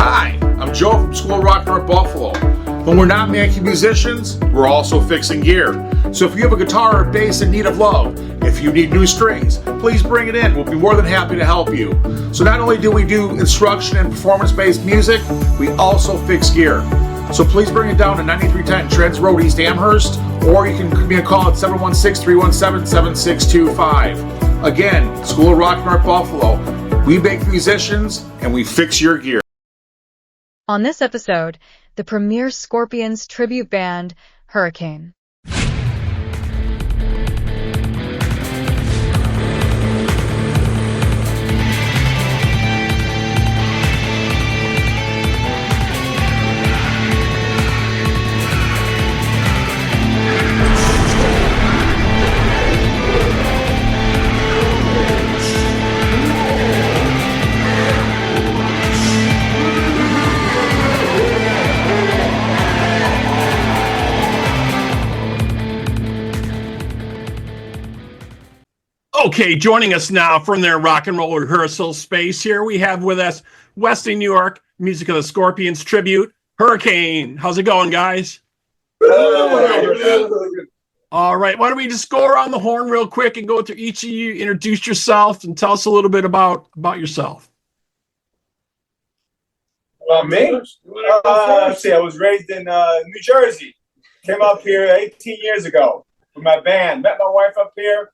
Hi, I'm Joe from School of Rock North Buffalo. When we're not making musicians, we're also fixing gear. So if you have a guitar or bass in need of love, if you need new strings, please bring it in. We'll be more than happy to help you. So not only do we do instruction and performance-based music, we also fix gear. So please bring it down to 9310 Trents Road, East Amherst, or you can give me a call at 716-317-7625. Again, School of Rock North Buffalo. We make musicians and we fix your gear. On this episode, the premier Scorpions tribute band, Hurricane. Okay, joining us now from their rock and roll rehearsal space here, we have with us Western New York Music of the Scorpions tribute, Hurricane. How's it going, guys? All right, why don't we just go around the horn real quick and go through each of you, introduce yourself, and tell us a little bit about yourself. Me? Let's see, I was raised in New Jersey. Came up here 18 years ago with my band. Met my wife up here.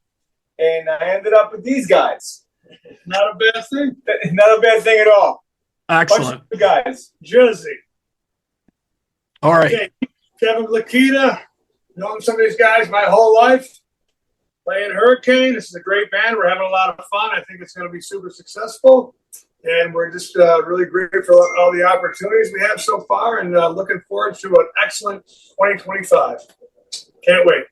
And I ended up with these guys. Not a bad thing. Not a bad thing at all. Excellent. Bunch of guys. Jersey. All right. Okay. Kevin Blakita. Known some of these guys my whole life. Playing Hurricane. This is a great band. We're having a lot of fun. I think it's going to be super successful. And we're just really grateful for all the opportunities we have so far and looking forward to an excellent 2025. Can't wait.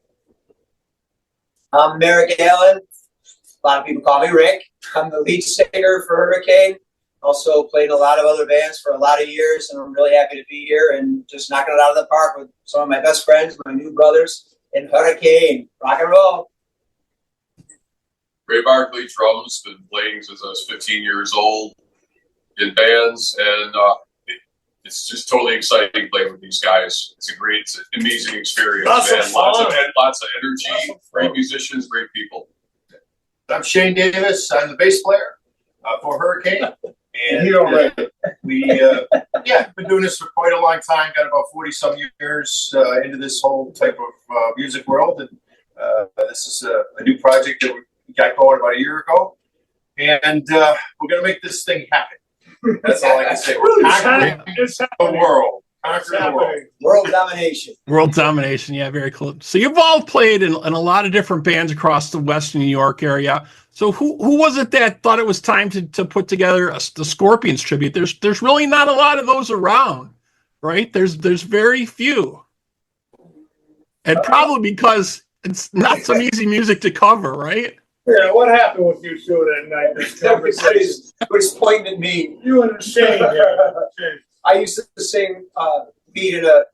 I'm Merrick Allen. A lot of people call me Rick. I'm the lead singer for Hurricane. Also played in a lot of other bands for a lot of years, and I'm really happy to be here and just knocking it out of the park with some of my best friends, my new brothers in Hurricane. Rock and roll. Ray Barkley, drums, been playing since I was 15 years old in bands, and it's just totally exciting playing with these guys. It's an amazing experience, Lots man. of fun. Lots of energy, great musicians, great people. I'm Shane Davis. I'm the bass player for Hurricane. And we been doing this for quite a long time. Got about 40-some years into this whole type of music world. And this is a new project that we got going about a year ago. And we're going to make this thing happen. That's all I can say. We're conquering the world. Conquering the world. World domination. World domination, yeah, very cool. So you've all played in a lot of different bands across the Western New York area. So who was it that thought it was time to put together the Scorpions tribute? There's really not a lot of those around, right? There's very few. And probably because it's not some easy music to cover, right? Yeah, what happened with you two that night? This conversation. Was pointing at me. You and Shane. I used to sing, lead in a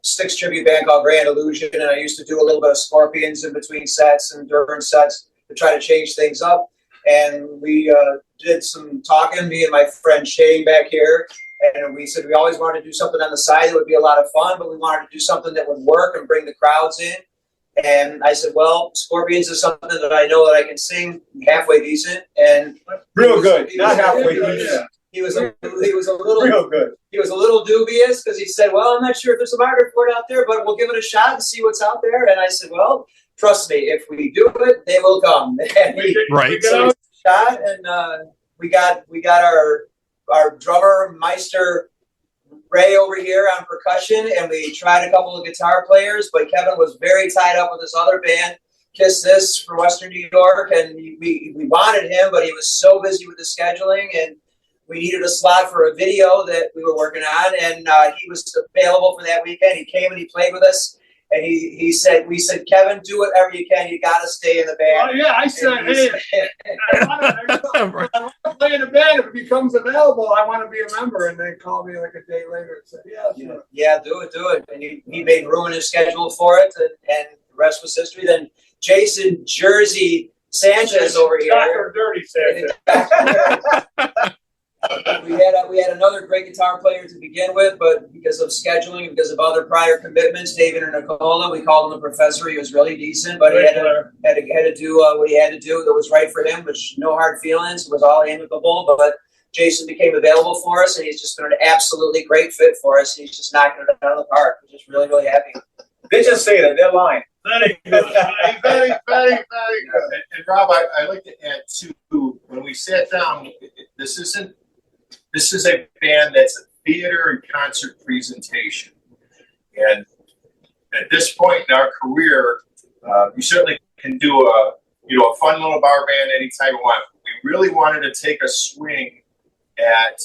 Styx tribute band called Grand Illusion, and I used to do a little bit of Scorpions in between sets and during sets to try to change things up. And we did some talking, me and my friend Shane back here, and we said we always wanted to do something on the side that would be a lot of fun, but we wanted to do something that would work and bring the crowds in. And I said, well, Scorpions is something that I know that I can sing halfway decent, and Real good. Not halfway decent. He was a little Real good. He was a little dubious because he said, well, I'm not sure if there's a market report out there, but we'll give it a shot and see what's out there. And I said, well, trust me, if we do it, they will come. And Right. So we shot, and we got our drummer Meister Ray over here on percussion, and we tried a couple of guitar players, but Kevin was very tied up with his other band, Kiss This from Western New York, and we wanted him, but he was so busy with the scheduling, and we needed a slot for a video that we were working on, and he was available for that weekend. He came and he played with us, and we said, Kevin, do whatever you can. You got to stay in the band. Oh, yeah, I said, hey, I want to play in the band. If it becomes available, I want to be a member. And they called me like a day later and said, yeah, sure. Yeah, do it. And he made room in his schedule for it, and the rest was history. Then Jason Jersey Sanchez over here. Dr. Dirty Sanchez. we had another great guitar player to begin with, but because of scheduling and because of other prior commitments, David and Nicola, we called him the professor. He was really decent, but he had to do what he had to do that was right for him, which no hard feelings. It was all amicable, but Jason became available for us, and he's just been an absolutely great fit for us. He's just knocking it out of the park. We're just really, really happy. They just say that. They're lying. Very good. Very good. And Rob, I like to add too, when we sat down, this is a band that's a theater and concert presentation. And at this point in our career, you certainly can do a fun little bar band anytime you want. We really wanted to take a swing at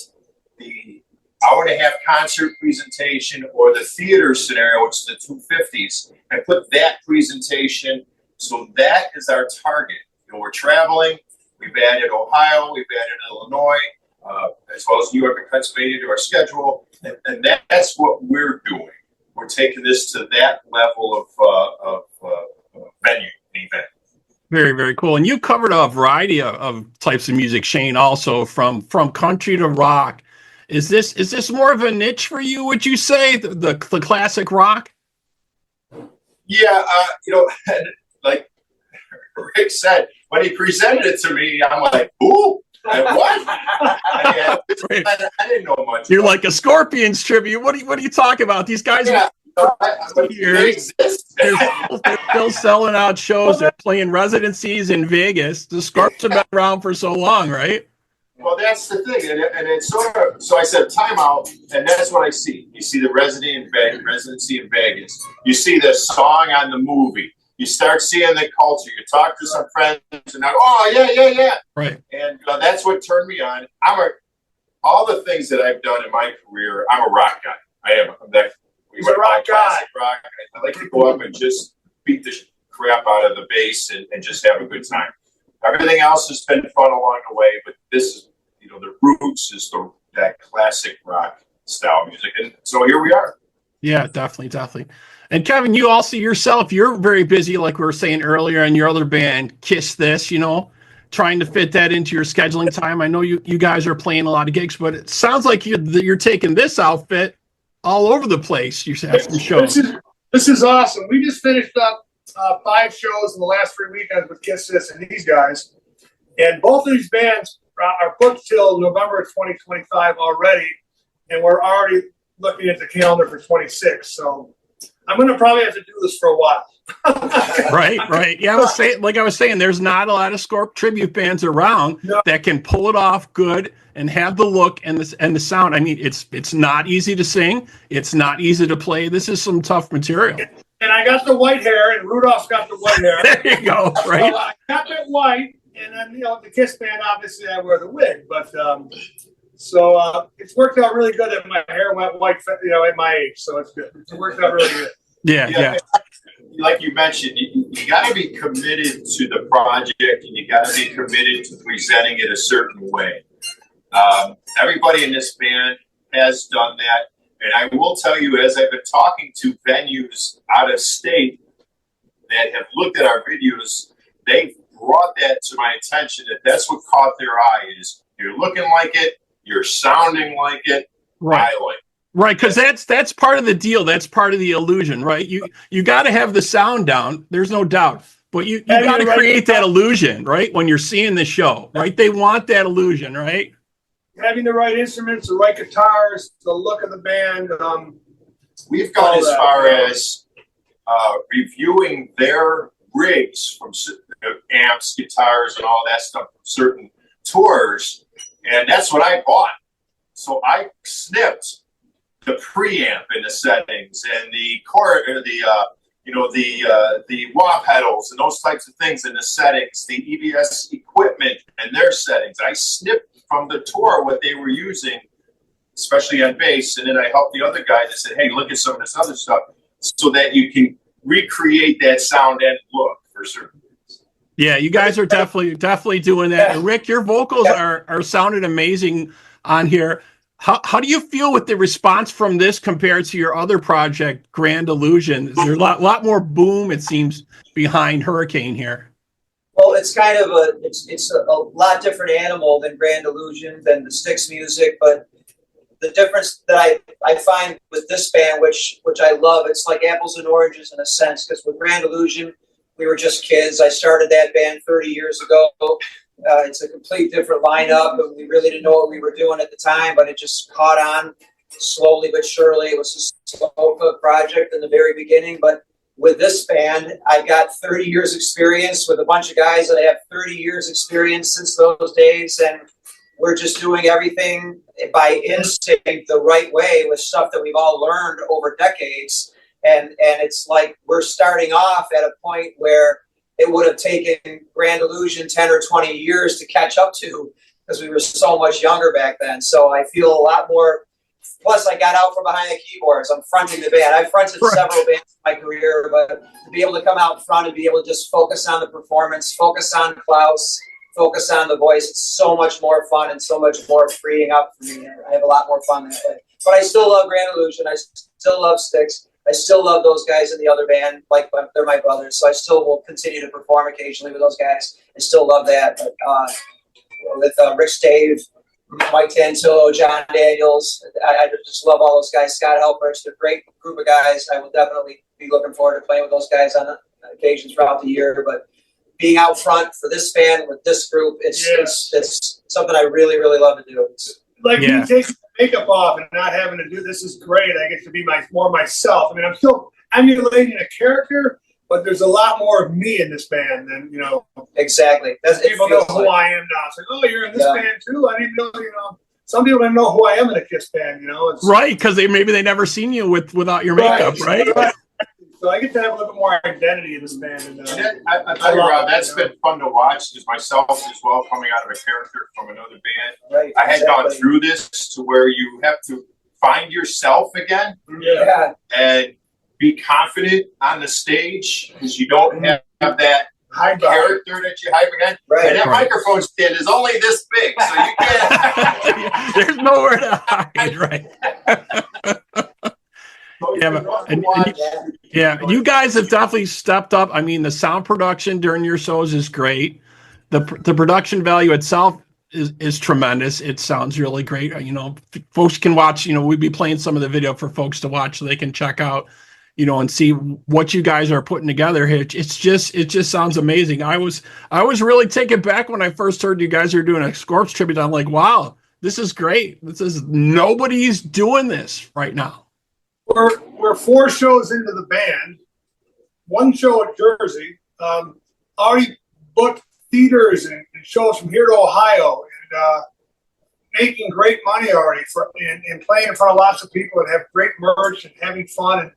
the hour-and-a-half concert presentation or the theater scenario, which is the 250s, and put that presentation. So that is our target. We're traveling. We've added Ohio. We've added Illinois, as well as New York and Pennsylvania to our schedule. And that's what we're doing. We're taking this to that level of venue and event. Very, very cool. And you covered a variety of types of music, Shane, also from country to rock. Is this more of a niche for you, would you say, the classic rock? Yeah, like Rick said, when he presented it to me, I'm like, ooh, what? I didn't know much. You're like a Scorpions tribute. What are you talking about? These guys are years. They're still selling out shows. They're playing residencies in Vegas. The Scorps have been around for so long, right? Well, that's the thing, and it's sort of. So I said timeout, and that's what I see. You see the residency in Vegas. You see the song on the movie. You start seeing the culture. You talk to some friends, and they're, oh yeah, right. And that's what turned me on. All the things that I've done in my career. I'm a rock guy. I am. He's a rock guy. Rock. I like to go up and just beat the crap out of the bass and just have a good time. Everything else has been fun along the way, but this is, the roots is that classic rock style music. And so here we are. Yeah, definitely. And Kevin, you also yourself, you're very busy, like we were saying earlier, in your other band, Kiss This, trying to fit that into your scheduling time. I know you guys are playing a lot of gigs, but it sounds like you're taking this outfit all over the place. You have some shows. This is awesome. We just finished up 5 shows in the last 3 weekends with Kiss This and these guys. And both of these bands are booked till November of 2025 already. And we're already looking at the calendar for 26. So I'm going to probably have to do this for a while. Right. Yeah, I was saying, there's not a lot of Scorp tribute bands around that can pull it off good and have the look and the sound. I mean, it's not easy to sing. It's not easy to play. This is some tough material. And I got the white hair, and Rudolph's got the white hair. There you go. Right. So I got that white, and then the Kiss band, obviously, I wear the wig. But so it's worked out really good that my hair went white, at my age. So it's good. It worked out really good. Yeah. Like you mentioned, you got to be committed to the project, and you got to be committed to presenting it a certain way. Everybody in this band has done that. And I will tell you, as I've been talking to venues out of state that have looked at our videos, they've brought that to my attention, that's what caught their eye is you're looking like it, you're sounding like it, right. I like it. Right, because that's part of the deal. That's part of the illusion, right? You got to have the sound down. There's no doubt. But you got to create that illusion, right? When you're seeing the show, right? They want that illusion, right? Having the right instruments, the right guitars, the look of the band. We've gone as far as reviewing their rigs from amps, guitars, and all that stuff from certain tours, and that's what I bought. So I snipped the preamp in the settings and the the wah pedals and those types of things in the settings, the EBS equipment and their settings. I snipped from the tour what they were using, especially on bass, and then I helped the other guys and said, hey, look at some of this other stuff so that you can recreate that sound and look for certain things. Yeah, you guys are definitely doing that. And Rick, your vocals are sounding amazing on here. How do you feel with the response from this compared to your other project, Grand Illusion? Is there a lot more boom, it seems, behind Hurricane here? Well, it's kind of it's a lot different animal than Grand Illusion, than the Styx music, but the difference that I find with this band, which I love, it's like apples and oranges in a sense, because with Grand Illusion, we were just kids. I started that band 30 years ago. It's a complete different lineup, and we really didn't know what we were doing at the time, but it just caught on slowly but surely. It was a slow cook project in the very beginning, but with this band, I got 30 years experience with a bunch of guys that have 30 years experience since those days, and we're just doing everything by instinct the right way with stuff that we've all learned over decades. And it's like we're starting off at a point where it would have taken Grand Illusion 10 or 20 years to catch up to, because we were so much younger back then. So I feel a lot more. Plus, I got out from behind the keyboards. I'm fronting the band. I've fronted several bands in my career, but to be able to come out front and be able to just focus on the performance, focus on Klaus, focus on the voice, it's so much more fun and so much more freeing up for me. I have a lot more fun that way. But I still love Grand Illusion. I still love Styx. I still love those guys in the other band. Like, they're my brothers. So I still will continue to perform occasionally with those guys. I still love that. But with Rich Dave, Mike Tantillo, John Daniels, I just love all those guys. Scott Helpers, they're a great group of guys. I will definitely be looking forward to playing with those guys on occasions throughout the year. But being out front for this band with this group, it's something I really, really love to do. It's, like me taking the makeup off and not having to do this is great. I get to be more myself. I mean, I'm still emulating a character, but there's a lot more of me in this band than, you know. Exactly. People know who I am now. It's like, oh, you're in this band too? I didn't know, you know. Some people don't know who I am in a KISS band, you know. Right, because maybe they never seen you without your makeup, right? So I get to have a little bit more identity in this band. And, I tell you, Rob, that's been fun to watch, because myself as well, coming out of a character from another band. Right, I had gone through this to where you have to find yourself again and be confident on the stage, because you don't have that character that you hype again. Right. And that microphone stand is only this big, so you can't. There's nowhere to hide, right? You guys have definitely stepped up. I mean, the sound production during your shows is great. The production value itself is tremendous. It sounds really great. You know, folks can watch. You know, we'd be playing some of the video for folks to watch, so they can check out, you know, and see what you guys are putting together here. It just sounds amazing. I was really taken back when I first heard you guys are doing a Scorps tribute. I'm like, wow, this is great. Nobody's doing this right now. We're 4 shows into the band. 1 show at Jersey. Already booked theaters and shows from here to Ohio, and making great money already and playing in front of lots of people and have great merch and having fun. And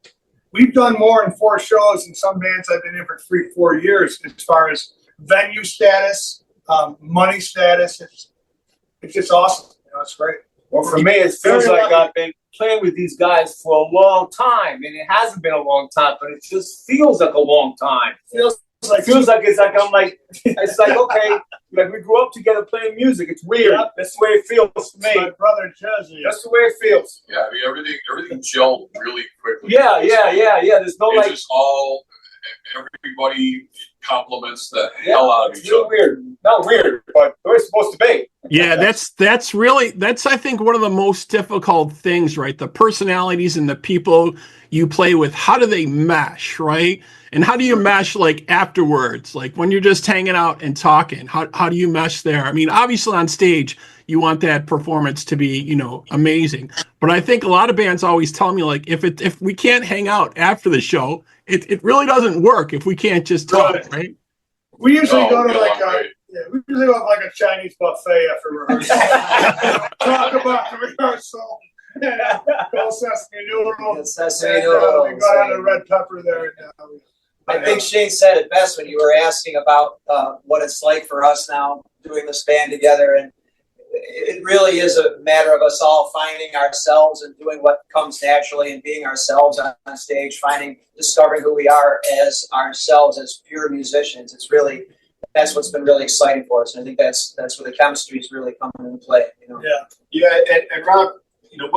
we've done more in 4 shows than some bands I've been in for 3-4 years as far as venue status, money status. It's just awesome. You know, it's great. Well, for me, it feels like I've been playing with these guys for a long time, and it hasn't been a long time, but it just feels like a long time. It's like okay, like we grew up together playing music. It's weird. Yep. That's the way it feels to me. My brother Jesse. That's the way it feels. Yeah, I mean everything gelled really quickly. Yeah. There's no it's just all everybody compliments the hell out of each other. Weird, not weird, but the way it's supposed to be. Yeah, that's really I think one of the most difficult things, right? The personalities and the people you play with, how do they mesh, right? And how do you mesh like afterwards, like when you're just hanging out and talking? How do you mesh there? I mean, obviously on stage you want that performance to be, you know, amazing. But I think a lot of bands always tell me, like, if we can't hang out after the show, it really doesn't work if we can't just talk, right? We usually go to we usually go to like a Chinese buffet after rehearsal. Talk about the rehearsal. Go sesame noodle. Sesame noodle. We got on the red pepper there. I think Shane said it best when you were asking about what it's like for us now doing this band together, and it really is a matter of us all finding ourselves and doing what comes naturally and being ourselves on stage, discovering who we are as ourselves as pure musicians. It's really, that's what's been really exciting for us. And I think that's where the chemistry is really coming into play. You know? Yeah, and Rob, you know,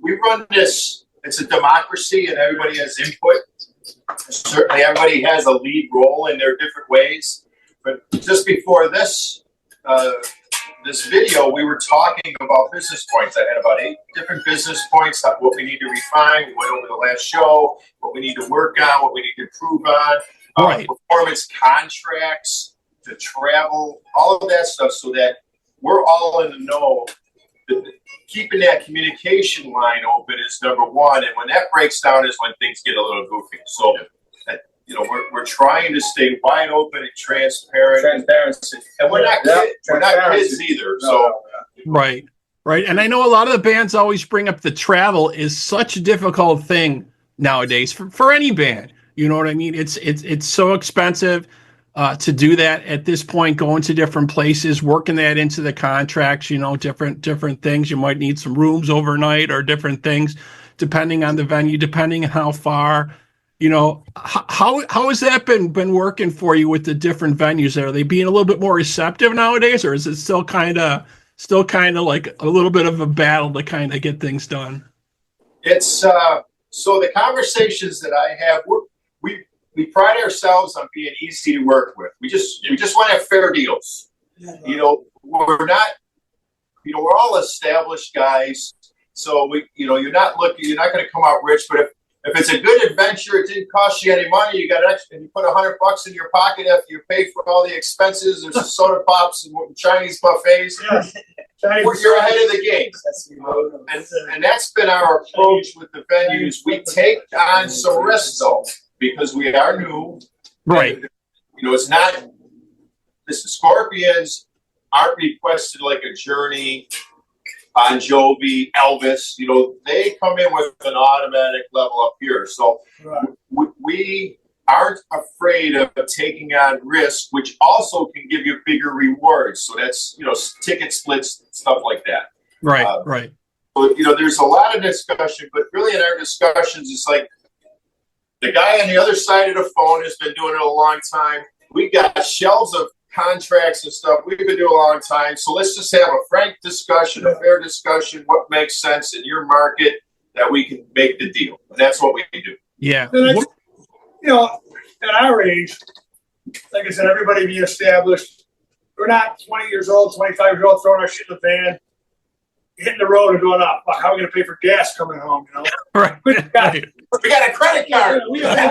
we run this. It's a democracy, and everybody has input. Certainly, everybody has a lead role in their different ways. But just before this, this video, we were talking about business points. I had about 8 different business points, what we need to refine. We went over the last show, what we need to work on, what we need to improve on, Right. performance contracts, to travel, all of that stuff, so that we're all in the know. Keeping that communication line open is number one, and when that breaks down is when things get a little goofy. So, we're trying to stay wide open and transparent. Transparency. And we're not kids either. So Right. And I know a lot of the bands always bring up the travel is such a difficult thing nowadays for any band. You know what I mean? It's so expensive to do that at this point, going to different places, working that into the contracts, different things. You might need some rooms overnight or different things depending on the venue, depending on how far. How has that been working for you with the different venues? Are they being a little bit more receptive nowadays, or is it still kind of like a little bit of a battle to kind of get things done? it's so the conversations that I have, we pride ourselves on being easy to work with. We just want to have fair deals. We're not, we're all established guys. So you're not going to come out rich, but if it's a good adventure, it didn't cost you any money. You got extra, and you put $100 in your pocket after you paid for all the expenses. There's soda pops and Chinese buffets. You're ahead of the game, and that's been our approach with the venues. We take on some risk though, because we are new. Right. It's not. The Scorpions aren't requested like a Journey, Bon Jovi, Elvis. They come in with an automatic level up here. So we aren't afraid of taking on risk, which also can give you bigger rewards. So that's, ticket splits, stuff like that. Right, right. So, there's a lot of discussion, but really in our discussions, it's like the guy on the other side of the phone has been doing it a long time. We got shelves of contracts and stuff we've been doing a long time. So let's just have a frank discussion, a fair discussion, what makes sense in your market that we can make the deal. And that's what we do. Yeah. At our age, like I said, everybody being established. We're not 20 years old, 25 years old, throwing our shit in the van, hitting the road and going, how are we going to pay for gas coming home? Right. We got a credit card. We have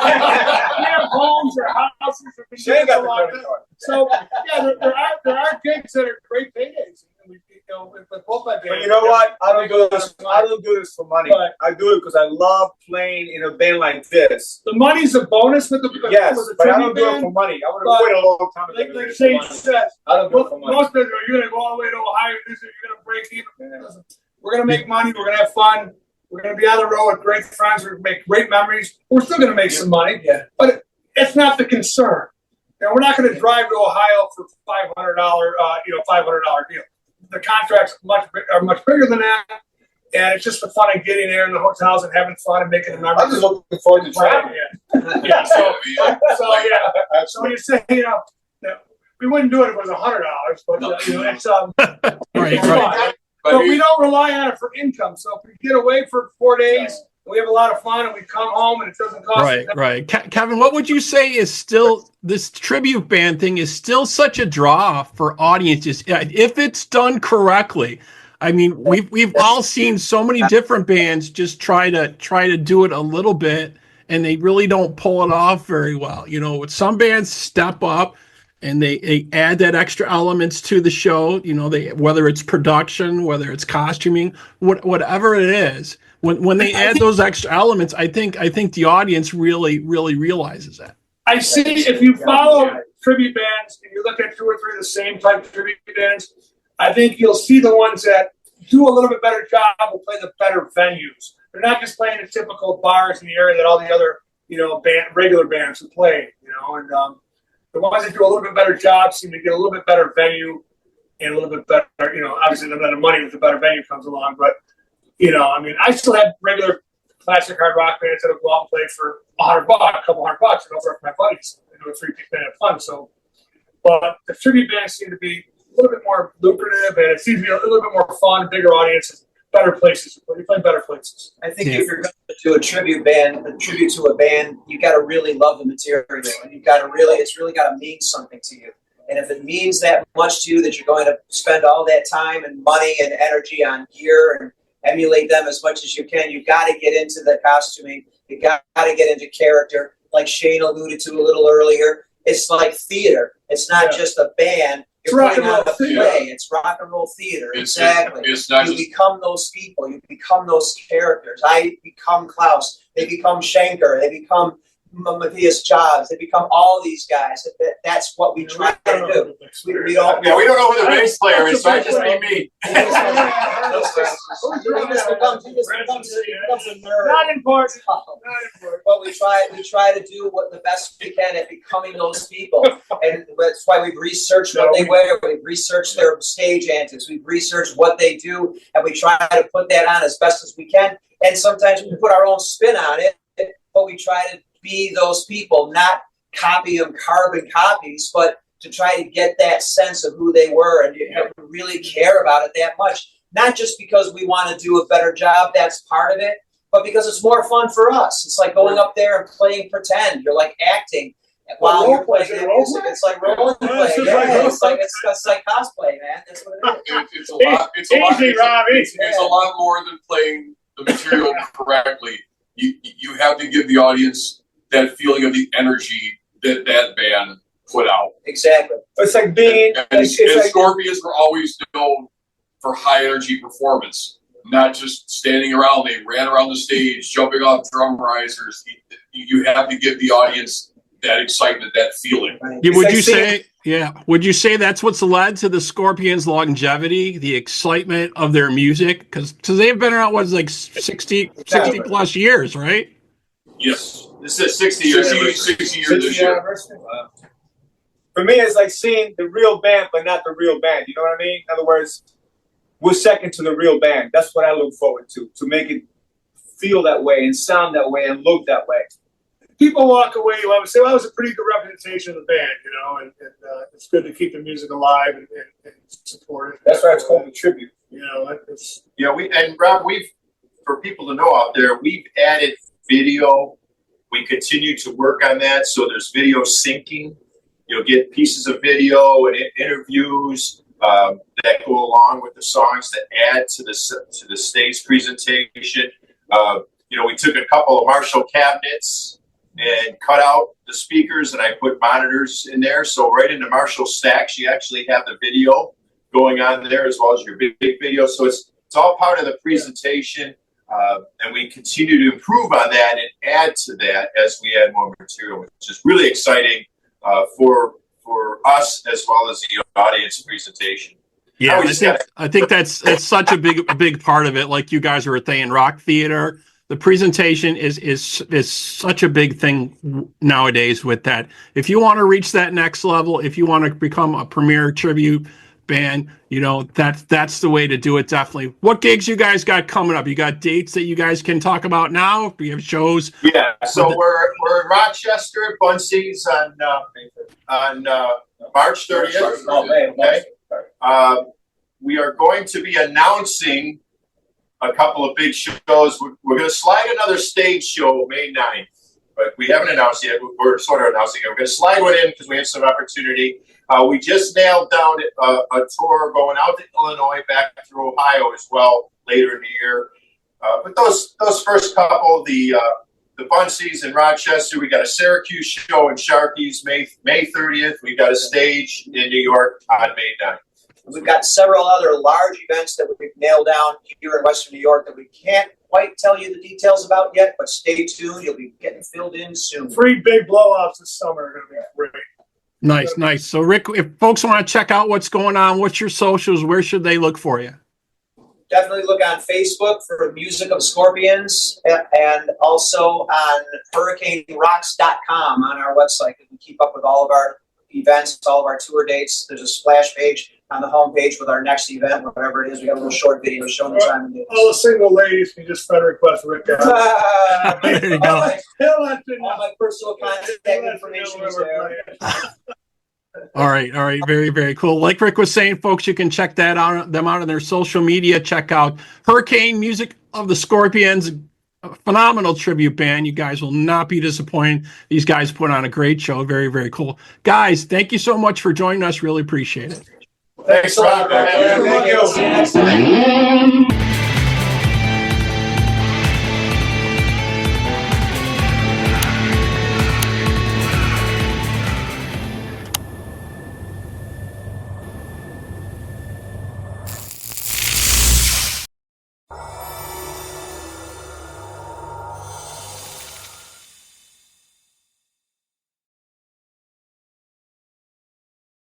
homes or houses or Shane got the credit card. So there are gigs that are great paydays. With both my bands. But you know what? I don't do this for money. But I do it because I love playing in a band like this. the money's a bonus with the Yes, with the but I tribute don't do it band. for money. I would have quit a long time ago. Like Shane says, I don't do it for money. most bands are going to go all the way to Ohio. You're going to break even. Listen, we're going to make money. We're going to have fun. We're going to be on the road with great friends. We're going to make great memories. We're still going to make some money. Yeah. But it's not the concern. We're not going to drive to Ohio for $500, $500 deal. The contracts are much bigger than that, and it's just the fun of getting there in the hotels and having fun and making the memories. I'm just looking forward to traveling. Yeah. So when you say, we wouldn't do it if it was $100, but it's Right. But we don't rely on it for income. So if we get away for 4 days, we have a lot of fun, and we come home, and it doesn't cost. Right. Kevin, what would you say is still this tribute band thing is still such a draw for audiences if it's done correctly? I mean, we've all seen so many different bands just try to do it a little bit, and they really don't pull it off very well. Some bands step up and they add that extra elements to the show. Whether it's production, whether it's costuming, whatever it is. When they add those extra elements, I think the audience really realizes that. I see if you follow tribute bands and you look at 2 or 3 of the same type of tribute bands, I think you'll see the ones that do a little bit better job will play the better venues. They're not just playing the typical bars in the area that all the other regular bands would play. And the ones that do a little bit better job seem to get a little bit better venue and a little bit better. Obviously the better money with the better venue comes along, but. I still have regular classic hard rock bands that will go out and play for $100, a couple $100, and over for my buddies. They do a 3-piece band have fun. So, but the tribute bands seem to be a little bit more lucrative, and it seems to be a little bit more fun, bigger audiences, better places. You play better places. I think if you're going to do a tribute to a band, you got to really love the material, and it's really got to mean something to you. And if it means that much to you that you're going to spend all that time and money and energy on gear and emulate them as much as you can, you got to get into the costuming. You got to get into character. Like Shane alluded to a little earlier, it's like theater. It's not just a band. You're putting on a play. It's rock and roll theater. Exactly. It's not you become those people. You become those characters. I become Klaus. They become Schenker. They become Matthias Jobs. They become all these guys. That's what we try to do. We don't know who the bass player is, so I just mean me. Not important. But we try to do what the best we can at becoming those people, and that's why we've researched what they wear. We've researched their stage antics. We've researched what they do, and we try to put that on as best as we can. And sometimes we put our own spin on it, but we try to be those people, not copy them, carbon copies, but to try to get that sense of who they were, and you have to really care about it that much. Not just because we want to do a better job, that's part of it, but because it's more fun for us. It's like going up there and playing pretend. You're like acting while you're playing the music. It's like role play. It's like cosplay, man. That's what it is. It's a lot more than playing the material correctly. You have to give the audience that feeling of the energy that band put out. Exactly. It's like being. And Scorpions were always known for high energy performance, not just standing around. They ran around the stage, jumping off drum risers. You have to give the audience that excitement, that feeling. Would you say that's what's led to the Scorpions' longevity, the excitement of their music? Because they've been around, what is like 60 plus years, right? Yes. This is 60 years. 60 years this year. For me, it's like seeing the real band, but not the real band. You know what I mean? In other words, we're second to the real band. That's what I look forward to make it feel that way and sound that way and look that way. People walk away, you say, well, that was a pretty good representation of the band, and it's good to keep the music alive and support it. That's why it's called a tribute. Rob, for people to know out there, we've added video. We continue to work on that, so there's video syncing. You'll get pieces of video and interviews that go along with the songs that add to the stage presentation. We took a couple of Marshall cabinets and cut out the speakers, and I put monitors in there. So right in the Marshall stacks, you actually have the video going on there as well as your big video. So it's all part of the presentation, and we continue to improve on that and add to that as we add more material, which is really exciting for us as well as the audience presentation. Yeah, I think that's such a big part of it. Like you guys were saying, rock theater. The presentation is such a big thing nowadays with that. If you want to reach that next level, if you want to become a premier tribute band, that's the way to do it, definitely. What gigs you guys got coming up? You got dates that you guys can talk about now? Do you have shows? Yeah, so we're in Rochester at Bunsey's on March 30th. Okay. We are going to be announcing a couple of big shows. We're going to slide another stage show May 9th, but we haven't announced yet. We're sort of announcing it. We're going to slide one in because we have some opportunity. We just nailed down a tour going out to Illinois, back through Ohio as well later in the year. But those first couple, the Bunseys in Rochester, we got a Syracuse show in Sharky's May 30th. We got a stage in New York on May 9th. We've got several other large events that we've nailed down here in Western New York that we can't quite tell you the details about yet, but stay tuned. You'll be getting filled in soon. 3 big blowouts this summer are going to be great. Nice. So, Rick, if folks want to check out what's going on, what's your socials? Where should they look for you? Definitely look on Facebook for Music of Scorpions, and also on hurricanerocks.com on our website. You can keep up with all of our events, all of our tour dates. There's a splash page on the homepage with our next event, whatever it is. We got a little short video showing the time and date. All the single ladies can just friend request Rick. There you go. All my personal contact information is there. All right. Very, very cool. Like Rick was saying, folks, you can check them out on their social media. Check out Hurricane Music of the Scorpions. a phenomenal tribute band. You guys will not be disappointed. These guys put on a great show. Very, very cool. Guys, thank you so much for joining us. Really appreciate it. Thanks a lot. Thank you.